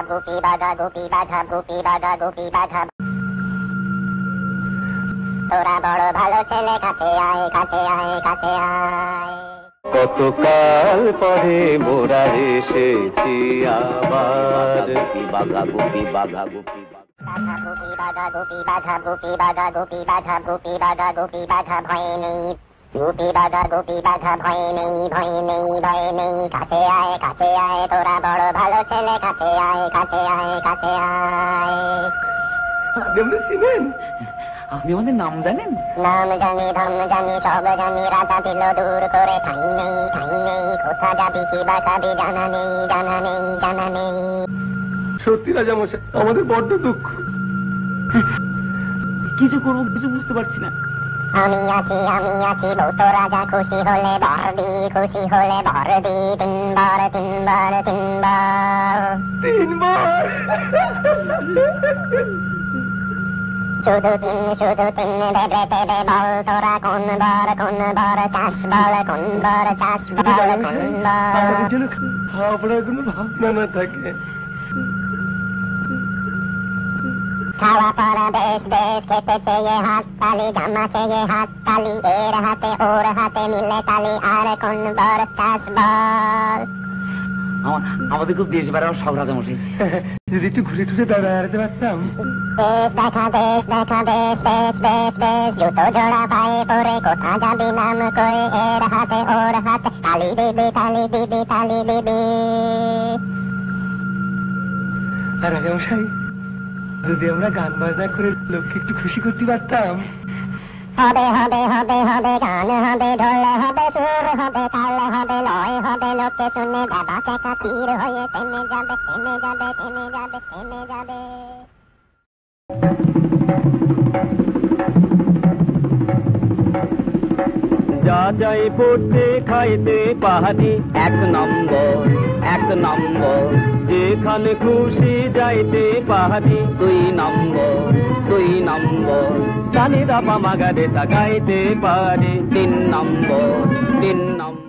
গুপি বাধা গুপি বাধা গুপি বাধা গুপি বাধা। তোরা বড় ভালো ছেলে, কাছে আয় কাছে আয় কাছে আয়। কতকাল পরে মোরা এসেছি আবার। গুপি বাঘা গুপি বাঘা গুপি বাধা গুপি বাধা গুপি বাধা গুপি বাধা গুপি বাধা গুপি বাধা গুপি বাধা। ভয় নেই গুপি বাধা গুপি বাধা, ভয় নেই ভয় নেই ভয় নেই। কাছে আয় কাছে আয়, তোরা বড় ভালো ছেলে, কাছে আয় কাছে আয় কাছে আয়। আপনি আমাদের নাম জানেন? নাম জানি ধাম জানি সব জানি, রাজা দিল দূর করে। ঠাই নেই ঠাই নেই, কোথা যাবি কি বা খাবি জানা নেই জানা নেই জানা নেই। সত্যি রাজামশাই, আমাদের বড্ড দুঃখ। কিছু করবো কিছু বুঝতে পারছি না। আমি আছি বৌত রাজা, খুশি হলে বর দি খুশি হলে বর দি। তিনবার তিনবার তিনবার তিনবার শুধু তিন ভেবে ভেবে বল, তোরা কোন বার চাষ বল, কোন বার চাষ বল কোন বার। আপনার কোনো ভাবনা না থাকে। খাওয়া পড়া বেশ বেশ, খেতে চেয়ে হাত তালি, জামা চেয়ে হাত তালি, এর হাতে ওর হাতে মিলে তালি। আর কোন বার চাষ বল। আমাদের খুব দেশ বেড়ানোর সব রাজামশাই। যদি একটু ঘুরে টুরে দাঁড়াতে পারতাম। দেশ দেখা বেশ বেশ বেশ বেশ, জুতো জোড়া পায়ে পরে কোথা যাবি নাম করে। এর হাতে ওর হাতে তালি দিবি তালি দিবি তালি দিবি। আর রাজামশাই, যদি আমরা গান বাজনা করে লোককে একটু খুশি করতে পারতাম। হবে হবে হবে হবে, গান হবে, ঢোল হবে, সুর হবে, তাল হবে, লয় হবে। লোকে শুনে বাবা চাকা তীর হয়ে থেমে যাবে থেমে যাবে থেমে যাবে থেমে যাবে। যা যাই পড়তে খাইতে পাহাড়ি, এক নম্বর এক নম্বর। যেখানে খুশি যাইতে পাহাড়ি, দুই নম্বর দুই নম্বর। জানি দাপা মাগারে গাইতে পারি, তিন নম্বর তিন নম্বর।